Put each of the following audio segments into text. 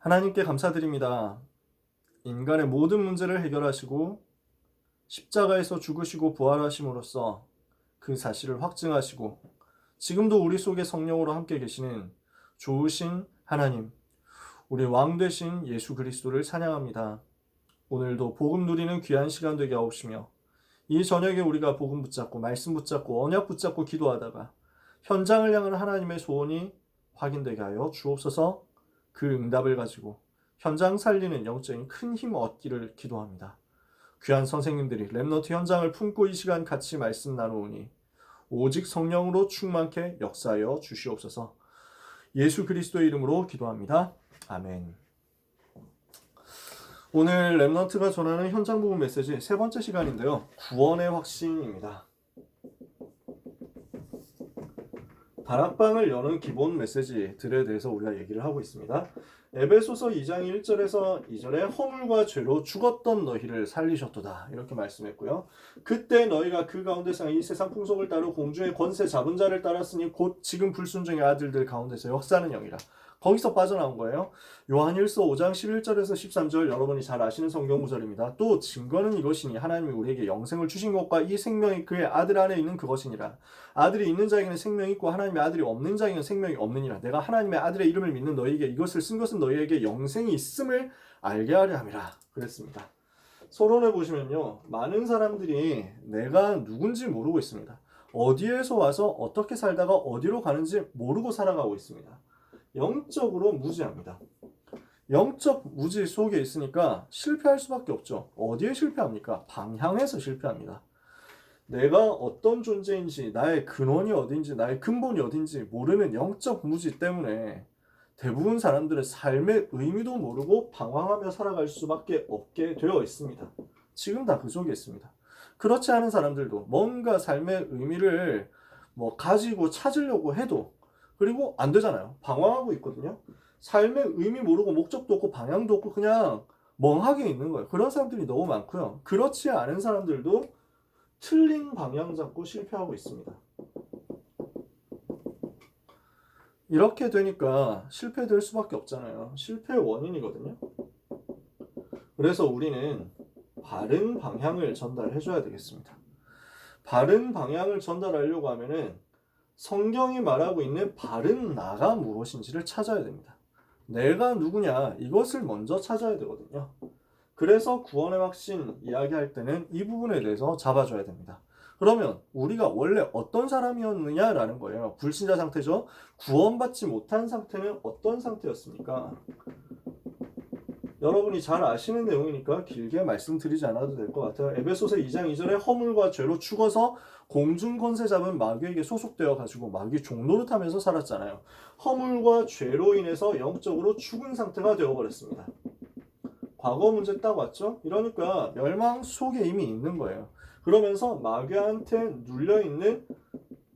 하나님께 감사드립니다. 인간의 모든 문제를 해결하시고 십자가에서 죽으시고 부활하심으로써 그 사실을 확증하시고 지금도 우리 속에 성령으로 함께 계시는 좋으신 하나님, 우리 왕 되신 예수 그리스도를 찬양합니다. 오늘도 복음 누리는 귀한 시간 되게 하옵시며 이 저녁에 우리가 복음 붙잡고 말씀 붙잡고 언약 붙잡고 기도하다가 현장을 향한 하나님의 소원이 확인되게 하여 주옵소서. 그 응답을 가지고 현장 살리는 영적인 큰 힘 얻기를 기도합니다. 귀한 선생님들이 렘넌트 현장을 품고 이 시간 같이 말씀 나누오니 오직 성령으로 충만케 역사하여 주시옵소서. 예수 그리스도의 이름으로 기도합니다. 아멘. 오늘 렘넌트가 전하는 현장 복음 메시지 세 번째 시간인데요. 구원의 확신입니다. 다락방을 여는 기본 메시지들에 대해서 우리가 얘기를 하고 있습니다. 에베소서 2장 1절에서 2절에 허물과 죄로 죽었던 너희를 살리셨도다 이렇게 말씀했고요. 그때 너희가 그 가운데서 이 세상 풍속을 따르고 공중의 권세 잡은 자를 따랐으니 곧 지금 불순종의 아들들 가운데서 역사하는 영이라. 거기서 빠져나온 거예요. 요한일서 5장 11절에서 13절 여러분이 잘 아시는 성경 구절입니다. 또 증거는 이것이니 하나님이 우리에게 영생을 주신 것과 이 생명이 그의 아들 안에 있는 그것이니라. 아들이 있는 자에게는 생명이 있고 하나님의 아들이 없는 자에게는 생명이 없느니라. 내가 하나님의 아들의 이름을 믿는 너희에게 이것을 쓴 것은 너희에게 영생이 있음을 알게 하려 함이라. 그랬습니다. 서론에 보시면요. 많은 사람들이 내가 누군지 모르고 있습니다. 어디에서 와서 어떻게 살다가 어디로 가는지 모르고 살아가고 있습니다. 영적으로 무지합니다. 영적 무지 속에 있으니까 실패할 수밖에 없죠. 어디에 실패합니까? 방향에서 실패합니다. 내가 어떤 존재인지, 나의 근원이 어딘지, 나의 근본이 어딘지 모르는 영적 무지 때문에 대부분 사람들은 삶의 의미도 모르고 방황하며 살아갈 수밖에 없게 되어 있습니다. 지금 다 그 속에 있습니다. 그렇지 않은 사람들도 뭔가 삶의 의미를 가지고 찾으려고 해도 그리고 안 되잖아요. 방황하고 있거든요. 삶의 의미 모르고 목적도 없고 방향도 없고 그냥 멍하게 있는 거예요. 그런 사람들이 너무 많고요. 그렇지 않은 사람들도 틀린 방향 잡고 실패하고 있습니다. 이렇게 되니까 실패될 수밖에 없잖아요. 실패의 원인이거든요. 그래서 우리는 바른 방향을 전달해줘야 되겠습니다. 바른 방향을 전달하려고 하면은 성경이 말하고 있는 바른 나가 무엇인지를 찾아야 됩니다. 내가 누구냐 이것을 먼저 찾아야 되거든요. 그래서 구원의 확신 이야기할 때는 이 부분에 대해서 잡아줘야 됩니다. 그러면 우리가 원래 어떤 사람이었느냐라는 거예요. 불신자 상태죠. 구원받지 못한 상태는 어떤 상태였습니까? 여러분이 잘 아시는 내용이니까 길게 말씀드리지 않아도 될 것 같아요. 에베소서 2장 2절에 허물과 죄로 죽어서 공중 권세 잡은 마귀에게 소속되어 가지고 마귀 종노릇하면서 살았잖아요. 허물과 죄로 인해서 영적으로 죽은 상태가 되어버렸습니다. 과거 문제 딱 왔죠? 이러니까 멸망 속에 이미 있는 거예요. 그러면서 마귀한테 눌려있는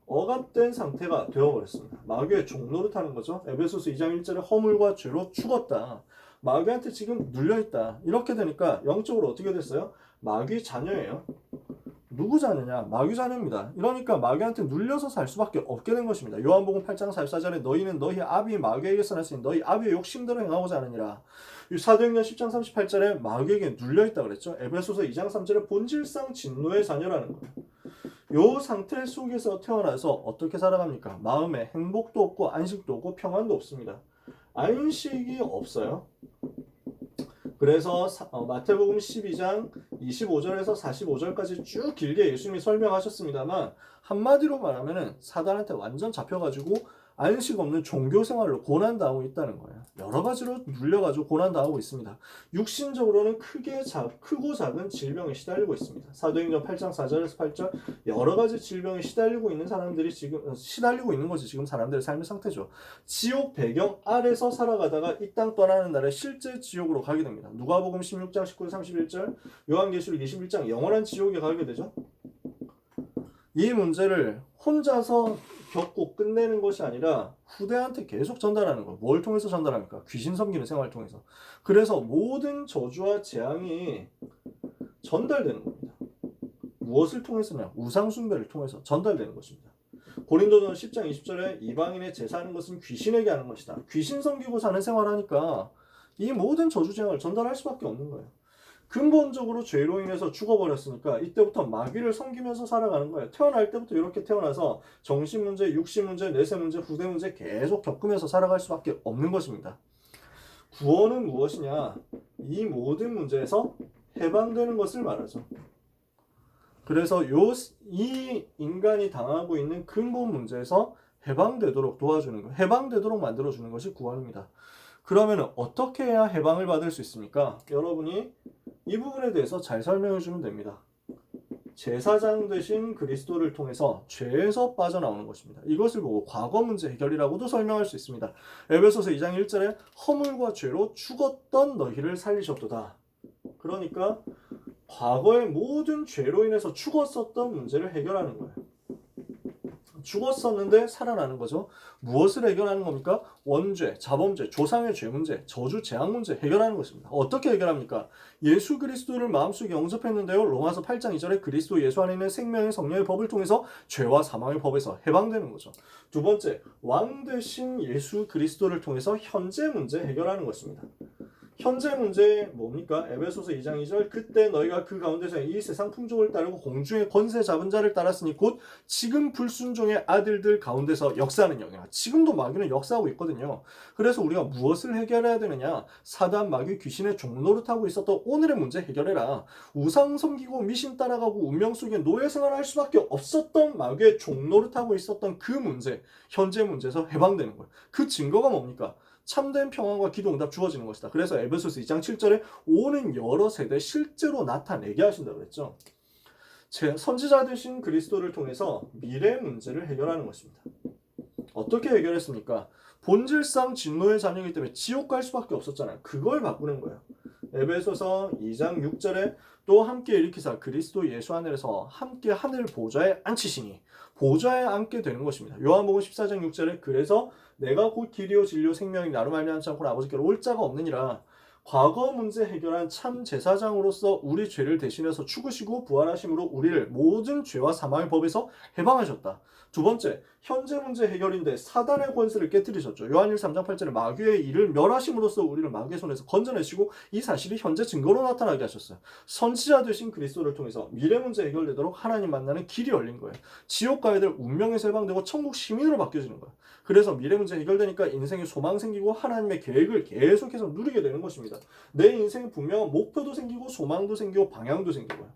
억압된 상태가 되어버렸습니다. 마귀의 종노릇하는 거죠. 에베소서 2장 1절에 허물과 죄로 죽었다. 마귀한테 지금 눌려있다. 이렇게 되니까 영적으로 어떻게 됐어요? 마귀 자녀예요. 누구 자녀냐? 마귀 자녀입니다. 이러니까 마귀한테 눌려서 살 수밖에 없게 된 것입니다. 요한복음 8장 44절에 너희는 너희 아비 마귀에게서 났으니 너희 아비의 욕심대로 행하고자 하느니라. 사도행전 10장 38절에 마귀에게 눌려있다 그랬죠. 에베소서 2장 3절에 본질상 진노의 자녀라는 거예요. 요 상태 속에서 태어나서 어떻게 살아갑니까? 마음에 행복도 없고 안식도 없고 평안도 없습니다. 안식이 없어요. 그래서 마태복음 12장 25절에서 45절까지 쭉 길게 예수님이 설명하셨습니다만 한마디로 말하면 사단한테 완전 잡혀가지고 안식 없는 종교생활로 고난당하고 있다는 거예요. 여러 가지로 눌려가지고 고난당하고 있습니다. 육신적으로는 크고 작은 질병에 시달리고 있습니다. 사도행전 8장 4절에서 8절 여러 가지 질병에 시달리고 있는 사람들이 지금 시달리고 있는 것이 지금 사람들의 삶의 상태죠. 지옥 배경 아래서 살아가다가 이 땅 떠나는 날에 실제 지옥으로 가게 됩니다. 누가복음 16장 19절 31절 요한계시록 21장 영원한 지옥에 가게 되죠. 이 문제를 혼자서 겪고 끝내는 것이 아니라 후대한테 계속 전달하는 거예요. 뭘 통해서 전달합니까? 귀신 섬기는 생활을 통해서. 그래서 모든 저주와 재앙이 전달되는 겁니다. 무엇을 통해서냐? 우상 숭배를 통해서 전달되는 것입니다. 고린도전 10장 20절에 이방인의 제사하는 것은 귀신에게 하는 것이다. 귀신 섬기고 사는 생활하니까 이 모든 저주쟁을 전달할 수밖에 없는 거예요. 근본적으로 죄로 인해서 죽어버렸으니까 이때부터 마귀를 섬기면서 살아가는 거예요. 태어날 때부터 이렇게 태어나서 정신 문제, 육신 문제, 내세 문제, 후대 문제 계속 겪으면서 살아갈 수밖에 없는 것입니다. 구원은 무엇이냐? 이 모든 문제에서 해방되는 것을 말하죠. 그래서 이 인간이 당하고 있는 근본 문제에서 해방되도록 도와주는 것, 해방되도록 만들어주는 것이 구원입니다. 그러면 어떻게 해야 해방을 받을 수 있습니까? 여러분이 이 부분에 대해서 잘 설명해 주면 됩니다. 제사장 되신 그리스도를 통해서 죄에서 빠져나오는 것입니다. 이것을 보고 과거 문제 해결이라고도 설명할 수 있습니다. 에베소서 2장 1절에 허물과 죄로 죽었던 너희를 살리셨도다. 그러니까 과거의 모든 죄로 인해서 죽었었던 문제를 해결하는 거예요. 죽었었는데 살아나는 거죠. 무엇을 해결하는 겁니까? 원죄, 자범죄, 조상의 죄 문제, 저주, 재앙 문제 해결하는 것입니다. 어떻게 해결합니까? 예수 그리스도를 마음속에 영접했는데요. 로마서 8장 2절에 그리스도 예수 안에 있는 생명의 성령의 법을 통해서 죄와 사망의 법에서 해방되는 거죠. 두 번째, 왕 되신 예수 그리스도를 통해서 현재 문제 해결하는 것입니다. 현재 문제 뭡니까? 에베소서 2장 2절 그때 너희가 그 가운데서 이 세상 풍족을 따르고 공중의 권세 잡은 자를 따랐으니 곧 지금 불순종의 아들들 가운데서 역사하는 영이라. 지금도 마귀는 역사하고 있거든요. 그래서 우리가 무엇을 해결해야 되느냐? 사단, 마귀, 귀신의 종노릇하고 있었던 오늘의 문제 해결해라. 우상 섬기고 미신 따라가고 운명 속에 노예 생활할 수밖에 없었던 마귀의 종노릇하고 있었던 그 문제, 현재 문제에서 해방되는 거예요. 그 증거가 뭡니까? 참된 평안과 기도 응답 주어지는 것이다. 그래서 에베소서 2장 7절에 오는 여러 세대 실제로 나타내게 하신다고 그랬죠. 선지자 되신 그리스도를 통해서 미래 문제를 해결하는 것입니다. 어떻게 해결했습니까? 본질상 진노의 자녀이기 때문에 지옥 갈 수밖에 없었잖아요. 그걸 바꾸는 거예요. 에베소서 2장 6절에 또 함께 일으키사 그리스도 예수 안에서 함께 하늘 보좌에 앉히시니 보좌에 앉게 되는 것입니다. 요한복음 14장 6절에 그래서 내가 곧 길이요 진리요 생명이 나로 말미암지 않고 아버지께로 올 자가 없느니라. 과거 문제 해결한 참 제사장으로서 우리 죄를 대신해서 죽으시고 부활하심으로 우리를 모든 죄와 사망의 법에서 해방하셨다. 두 번째, 현재 문제 해결인데 사단의 권세를 깨뜨리셨죠. 요한일 3장 8절에 마귀의 일을 멸하심으로써 우리를 마귀의 손에서 건져내시고 이 사실이 현재 증거로 나타나게 하셨어요. 선지자 되신 그리스도를 통해서 미래 문제 해결되도록 하나님 만나는 길이 열린 거예요. 지옥 가야 될 운명에서 해방되고 천국 시민으로 바뀌어지는 거예요. 그래서 미래 문제 해결되니까 인생에 소망 생기고 하나님의 계획을 계속해서 누리게 되는 것입니다. 내 인생에 분명한 목표도 생기고 소망도 생기고 방향도 생기고요.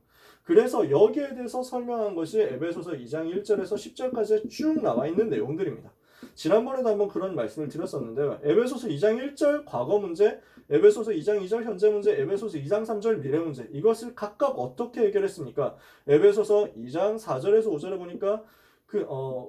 그래서 여기에 대해서 설명한 것이 에베소서 2장 1절에서 10절까지 쭉 나와 있는 내용들입니다. 지난번에도 한번 그런 말씀을 드렸었는데요. 에베소서 2장 1절 과거 문제, 에베소서 2장 2절 현재 문제, 에베소서 2장 3절 미래 문제 이것을 각각 어떻게 해결했습니까? 에베소서 2장 4절에서 5절에 보니까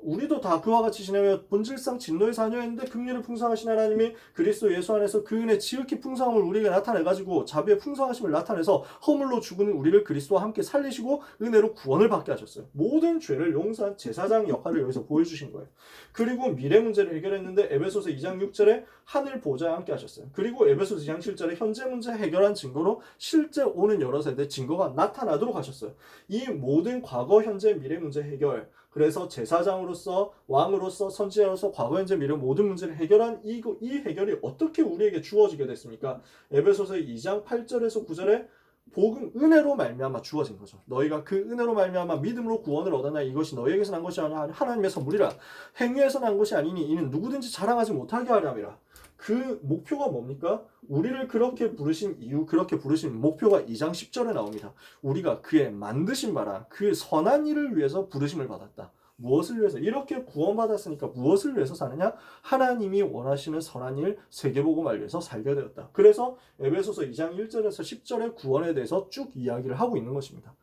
우리도 다 그와 같이 지내며 본질상 진노의 자녀였는데 긍휼을 풍성하신 하나님이 그리스도 예수 안에서 그 은혜 지극히 풍성함을 우리에게 나타내가지고 자비의 풍성하심을 나타내서 허물로 죽은 우리를 그리스도와 함께 살리시고 은혜로 구원을 받게 하셨어요. 모든 죄를 용서한 제사장 역할을 여기서 보여주신 거예요. 그리고 미래 문제를 해결했는데 에베소서 2장 6절에 하늘 보좌에 함께 하셨어요. 그리고 에베소서 2장 7절에 현재 문제 해결한 증거로 실제 오는 여러 세대 증거가 나타나도록 하셨어요. 이 모든 과거, 현재, 미래 문제 해결 그래서 제사장으로서 왕으로서 선지자로서 과거 현재 미래 모든 문제를 해결한 이 해결이 어떻게 우리에게 주어지게 됐습니까? 에베소서 2장 8절에서 9절에 복음 은혜로 말미암아 주어진 거죠. 너희가 그 은혜로 말미암아 믿음으로 구원을 얻었나 이것이 너희에게서 난 것이 아니라 하나님의 선물이라. 행위에서 난 것이 아니니 이는 누구든지 자랑하지 못하게 하려함이라. 그 목표가 뭡니까? 우리를 그렇게 부르신 이유, 그렇게 부르신 목표가 2장 10절에 나옵니다. 우리가 그의 만드신 바라 그 선한 일을 위해서 부르심을 받았다. 무엇을 위해서? 이렇게 구원받았으니까 무엇을 위해서 사느냐? 하나님이 원하시는 선한 일, 세계복음을 위해서 살게 되었다. 그래서 에베소서 2장 1절에서 10절의 구원에 대해서 쭉 이야기를 하고 있는 것입니다.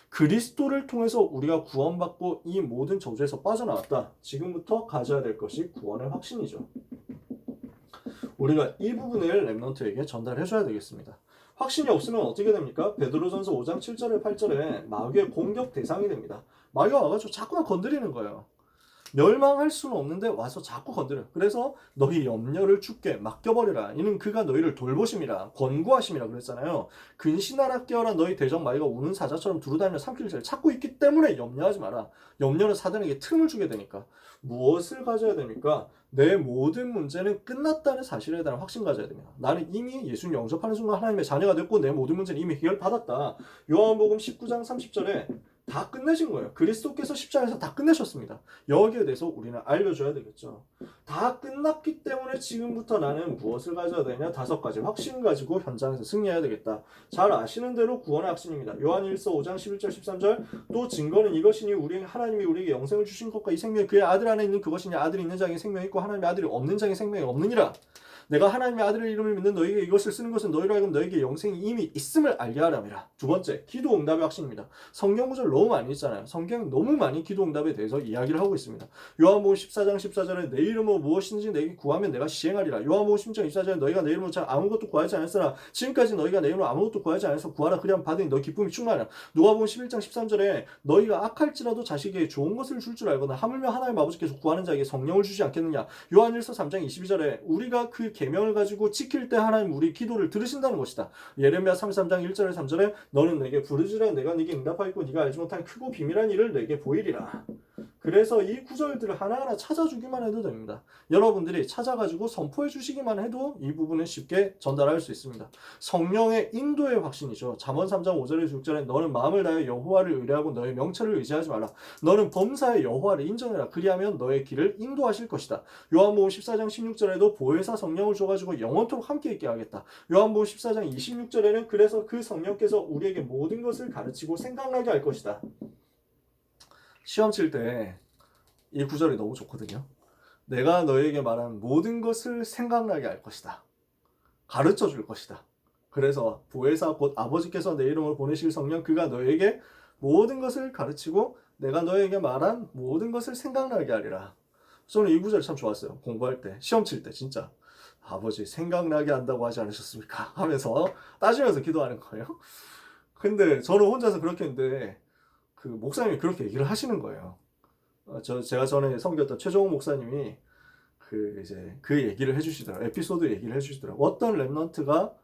그리스도를 통해서 우리가 구원받고 이 모든 저주에서 빠져나왔다. 지금부터 가져야 될 것이 구원의 확신이죠. 우리가 이 부분을 렘넌트에게 전달해줘야 되겠습니다. 확신이 없으면 어떻게 됩니까? 베드로전서 5장 7절에 8절에 마귀의 공격 대상이 됩니다. 마귀가 와가지고 자꾸만 건드리는 거예요. 멸망할 수는 없는데 와서 자꾸 건드려. 그래서 너희 염려를 주께 맡겨버리라. 이는 그가 너희를 돌보심이라 권고하심이라 그랬잖아요. 근신하라 깨어라 너희 대적마귀가 우는 사자처럼 두루다니며 삼킬 자를 찾고 있기 때문에 염려하지 마라. 염려는 사단에게 틈을 주게 되니까. 무엇을 가져야 됩니까? 내 모든 문제는 끝났다는 사실에 대한 확신 가져야 됩니다. 나는 이미 예수님 영접하는 순간 하나님의 자녀가 됐고 내 모든 문제는 이미 해결받았다. 요한복음 19장 30절에 다 끝내신 거예요. 그리스도께서 십자가에서 다 끝내셨습니다. 여기에 대해서 우리는 알려줘야 되겠죠. 다 끝났기 때문에 지금부터 나는 무엇을 가져야 되냐? 5가지 확신 가지고 현장에서 승리해야 되겠다. 잘 아시는 대로 구원의 확신입니다. 요한일서 5장 11절 13절 또 증거는 이것이니 하나님이 우리에게 영생을 주신 것과 이 생명이 그의 아들 안에 있는 그것이니 아들이 있는 자에게 생명이 있고 하나님의 아들이 없는 자에게 생명이 없느니라. 내가 하나님의 아들의 이름을 믿는 너희에게 이것을 쓰는 것은 너희로 하여금 너희에게 영생이 이미 있음을 알게 하람이라. 2번째, 기도 응답의 확신입니다. 성경 구절 너무 많이 있잖아요. 성경 너무 많이 기도 응답에 대해서 이야기를 하고 있습니다. 요한복음 14장 14절에 내 이름으로 무엇인지 내게 구하면 내가 시행하리라. 요한복음 16장 24절에 너희가 내 이름으로 아무것도 구하지 않았으나 지금까지 너희가 내 이름으로 아무것도 구하지 않아서 구하라 그리하면 받으니 너 기쁨이 충만하라. 누가복음 11장 13절에 너희가 악할지라도 자식에게 좋은 것을 줄 줄 알거나 하물며 하나님 아버지께서 구하는 자에게 성령을 주지 않겠느냐. 요한일서 3장 22절에 우리가 그 계명을 가지고 지킬 때 하나님 우리 기도를 들으신다는 것이다. 예레미야 33장 1절에 3절에 너는 내게 부르짖으라 내가 네게 응답하겠고 네가 알지 못한 크고 비밀한 일을 내게 보이리라. 그래서 이 구절들을 하나하나 찾아주기만 해도 됩니다. 여러분들이 찾아가지고 선포해 주시기만 해도 이 부분은 쉽게 전달할 수 있습니다. 성령의 인도의 확신이죠. 잠언 3장 5절에 6절에 너는 마음을 다해 여호와를 의뢰하고 너의 명철을 의지하지 말라. 너는 범사의 여호와를 인정해라. 그리하면 너의 길을 인도하실 것이다. 요한복음 14장 16절에도 보혜사 성령을 줘가지고 영원토록 함께 있게 하겠다. 요한복음 14장 26절에는 그래서 그 성령께서 우리에게 모든 것을 가르치고 생각나게 할 것이다. 시험 칠 때 이 구절이 너무 좋거든요. 내가 너에게 말한 모든 것을 생각나게 할 것이다. 가르쳐 줄 것이다. 그래서 보혜사 곧 아버지께서 내 이름으로 보내실 성령 그가 너에게 모든 것을 가르치고 내가 너에게 말한 모든 것을 생각나게 하리라. 저는 이 구절 참 좋았어요. 공부할 때 시험 칠 때 진짜 아버지 생각나게 한다고 하지 않으셨습니까? 하면서 따지면서 기도하는 거예요. 근데 저는 혼자서 그렇게 했는데 그 목사님이 그렇게 얘기를 하시는 거예요. 제가 전에 섬겼던 최종욱 목사님이 그 얘기를 해주시더라고요. 에피소드 얘기를 해주시더라고요. 어떤 랩런트가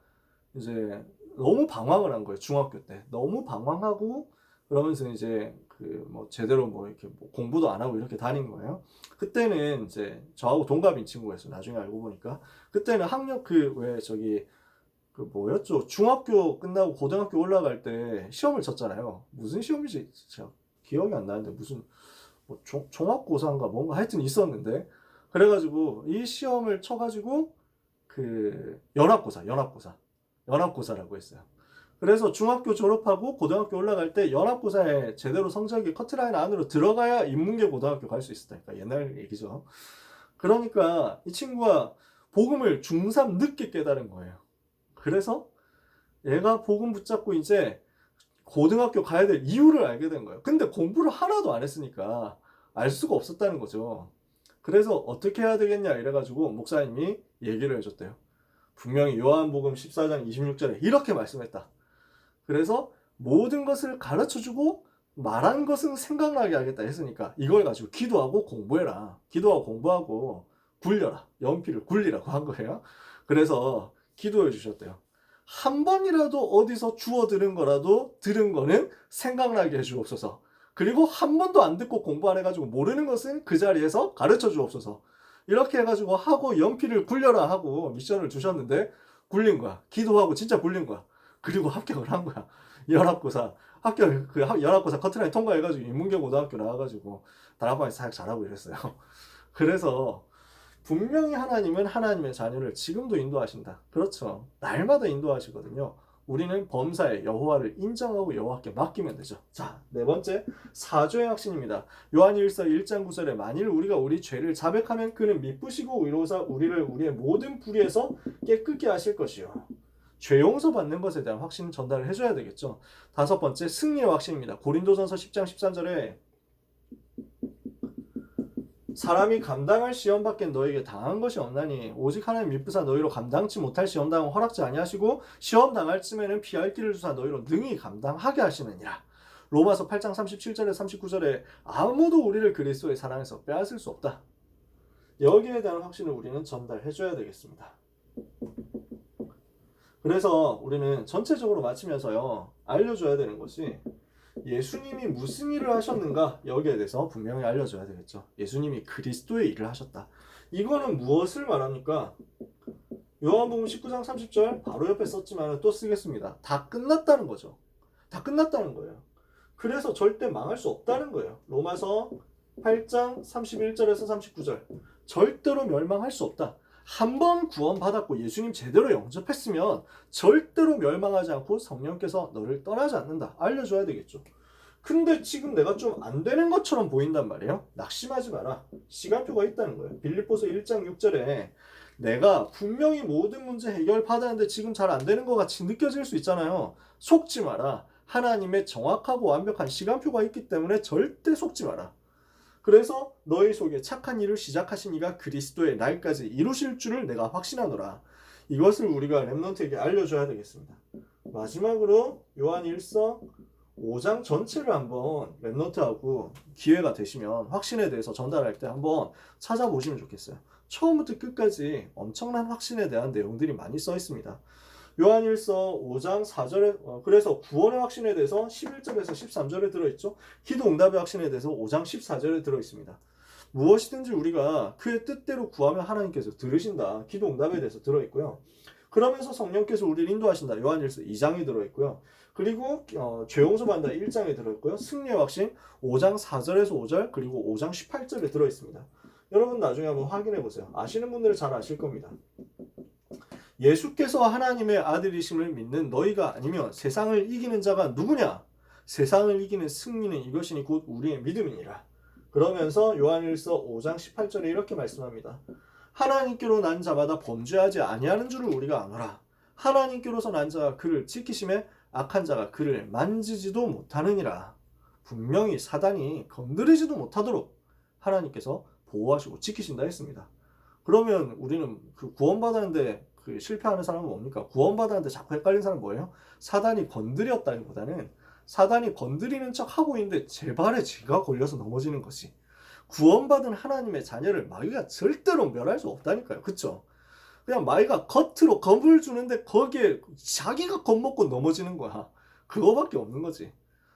이제 너무 방황을 한 거예요. 중학교 때 너무 방황하고 그러면서 이제 제대로 이렇게 공부도 안 하고 이렇게 다닌 거예요. 그때는 이제 저하고 동갑인 친구였어요. 나중에 알고 보니까 그때는 학력 뭐였죠? 중학교 끝나고 고등학교 올라갈 때 시험을 쳤잖아요. 무슨 시험이지? 제가 기억이 안 나는데 무슨 종합고사인가 뭔가 하여튼 있었는데 그래가지고 이 시험을 쳐가지고 연합고사라고 했어요. 그래서 중학교 졸업하고 고등학교 올라갈 때 연합고사에 제대로 성적이 커트라인 안으로 들어가야 인문계 고등학교 갈 수 있었다니까. 옛날 얘기죠. 그러니까 이 친구가 복음을 중3 늦게 깨달은 거예요. 그래서 얘가 복음 붙잡고 이제 고등학교 가야 될 이유를 알게 된 거예요. 근데 공부를 하나도 안 했으니까 알 수가 없었다는 거죠. 그래서 어떻게 해야 되겠냐 이래가지고 목사님이 얘기를 해줬대요. 분명히 요한복음 14장 26절에 이렇게 말씀했다. 그래서 모든 것을 가르쳐주고 말한 것은 생각나게 하겠다 했으니까 이걸 가지고 기도하고 공부해라. 기도하고 공부하고 굴려라. 연필을 굴리라고 한 거예요. 그래서 기도해 주셨대요. 한 번이라도 어디서 주워 들은 거는 생각나게 해주옵소서. 그리고 한 번도 안 듣고 공부 안 해가지고 모르는 것은 그 자리에서 가르쳐 주옵소서. 이렇게 해가지고 하고 연필을 굴려라 하고 미션을 주셨는데 굴린 거야. 기도하고 진짜 굴린 거야. 그리고 합격을 한 거야. 연합고사 연합고사 커트라인 통과해가지고 인문계 고등학교 나와가지고 다락방에서 사역 잘하고 이랬어요. 그래서 분명히 하나님은 하나님의 자녀를 지금도 인도하신다. 그렇죠. 날마다 인도하시거든요. 우리는 범사에 여호와를 인정하고 여호와께 맡기면 되죠. 자, 4번째 사죄의 확신입니다. 요한일서 1장 9절에 만일 우리가 우리 죄를 자백하면 그는 미쁘시고 의로우사 우리를 우리의 모든 불의에서 깨끗게 하실 것이요. 죄 용서 받는 것에 대한 확신 전달을 해줘야 되겠죠. 5번째 승리의 확신입니다. 고린도전서 10장 13절에 사람이 감당할 시험밖에 너에게 당한 것이 없나니 오직 하나님 미쁘사 너희로 감당치 못할 시험 당은 허락지 아니하시고 시험 당할 쯤에는 피할 길을 주사 너희로 능히 감당하게 하시느니라. 로마서 8장 37절에 39절에 아무도 우리를 그리스도의 사랑에서 빼앗을 수 없다. 여기에 대한 확신을 우리는 전달해줘야 되겠습니다. 그래서 우리는 전체적으로 마치면서요, 알려줘야 되는 것이 예수님이 무슨 일을 하셨는가, 여기에 대해서 분명히 알려줘야 되겠죠. 예수님이 그리스도의 일을 하셨다. 이거는 무엇을 말합니까? 요한복음 19장 30절 바로 옆에 썼지만 또 쓰겠습니다. 다 끝났다는 거죠. 다 끝났다는 거예요. 그래서 절대 망할 수 없다는 거예요. 로마서 8장 31절에서 39절. 절대로 멸망할 수 없다. 한 번 구원받았고 예수님 제대로 영접했으면 절대로 멸망하지 않고 성령께서 너를 떠나지 않는다. 알려줘야 되겠죠. 근데 지금 내가 좀 안 되는 것처럼 보인단 말이에요. 낙심하지 마라. 시간표가 있다는 거예요. 빌립보서 1장 6절에 내가 분명히 모든 문제 해결받았는데 지금 잘 안 되는 것 같이 느껴질 수 있잖아요. 속지 마라. 하나님의 정확하고 완벽한 시간표가 있기 때문에 절대 속지 마라. 그래서 너희 속에 착한 일을 시작하신 이가 그리스도의 날까지 이루실 줄을 내가 확신하노라. 이것을 우리가 렘넌트에게 알려줘야 되겠습니다. 마지막으로 요한 1서 5장 전체를 한번 렘넌트하고 기회가 되시면 확신에 대해서 전달할 때 한번 찾아보시면 좋겠어요. 처음부터 끝까지 엄청난 확신에 대한 내용들이 많이 써 있습니다. 요한일서 5장 4절에 그래서 구원의 확신에 대해서 11절에서 13절에 들어있죠. 기도 응답의 확신에 대해서 5장 14절에 들어있습니다. 무엇이든지 우리가 그의 뜻대로 구하면 하나님께서 들으신다. 기도 응답에 대해서 들어있고요. 그러면서 성령께서 우리를 인도하신다. 요한일서 2장에 들어있고요. 그리고 죄 용서받는다 1장에 들어있고요. 승리의 확신 5장 4절에서 5절 그리고 5장 18절에 들어있습니다. 여러분 나중에 한번 확인해 보세요. 아시는 분들은 잘 아실 겁니다. 예수께서 하나님의 아들이심을 믿는 너희가 아니면 세상을 이기는 자가 누구냐? 세상을 이기는 승리는 이것이니 곧 우리의 믿음이니라. 그러면서 요한일서 5장 18절에 이렇게 말씀합니다. 하나님께로 난 자마다 범죄하지 아니하는 줄을 우리가 아노라. 하나님께로서 난 자가 그를 지키심에 악한 자가 그를 만지지도 못하느니라. 분명히 사단이 건드리지도 못하도록 하나님께서 보호하시고 지키신다 했습니다. 그러면 우리는 그 구원받았는데 그 실패하는 사람은 뭡니까? 구원받았는데 자꾸 헷갈리는 사람은 뭐예요? 사단이 건드렸다기보다는 사단이 건드리는 척 하고 있는데 제 발에 쥐가 걸려서 넘어지는 것이 구원받은 하나님의 자녀를 마귀가 절대로 멸할 수 없다니까요. 그쵸? 그냥 마귀가 겉으로 겁을 주는데 거기에 자기가 겁먹고 넘어지는 거야. 그거밖에 없는 거지.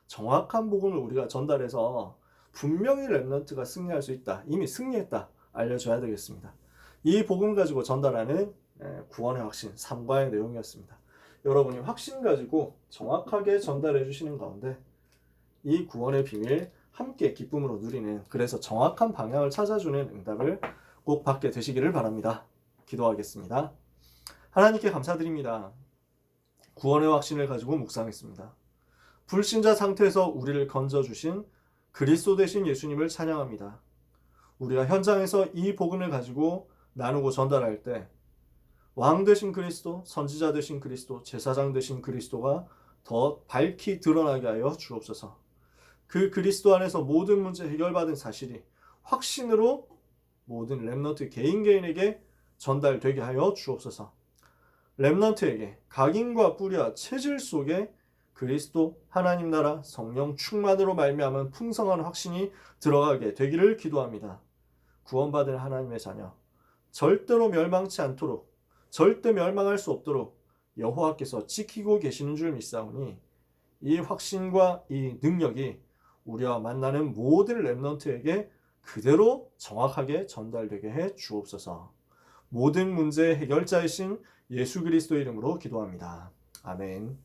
정확한 복음을 우리가 전달해서 분명히 렘넌트가 승리할 수 있다. 이미 승리했다. 알려줘야 되겠습니다. 이 복음 가지고 전달하는 구원의 확신 3과의 내용이었습니다. 여러분이 확신 가지고 정확하게 전달해 주시는 가운데 이 구원의 비밀 함께 기쁨으로 누리는 그래서 정확한 방향을 찾아주는 응답을 꼭 받게 되시기를 바랍니다. 기도하겠습니다. 하나님께 감사드립니다. 구원의 확신을 가지고 묵상했습니다. 불신자 상태에서 우리를 건져주신 그리스도 되신 예수님을 찬양합니다. 우리가 현장에서 이 복음을 가지고 나누고 전달할 때 왕 되신 그리스도, 선지자 되신 그리스도, 제사장 되신 그리스도가 더 밝히 드러나게 하여 주옵소서. 그 그리스도 안에서 모든 문제 해결받은 사실이 확신으로 모든 렘넌트 개인에게 전달되게 하여 주옵소서. 렘넌트에게 각인과 뿌리와 체질 속에 그리스도, 하나님 나라, 성령 충만으로 말미암은 풍성한 확신이 들어가게 되기를 기도합니다. 구원받은 하나님의 자녀, 절대로 멸망치 않도록 절대 멸망할 수 없도록 여호와께서 지키고 계시는 줄 믿사오니 이 확신과 이 능력이 우리와 만나는 모든 렘넌트에게 그대로 정확하게 전달되게 해 주옵소서. 모든 문제의 해결자이신 예수 그리스도 이름으로 기도합니다. 아멘.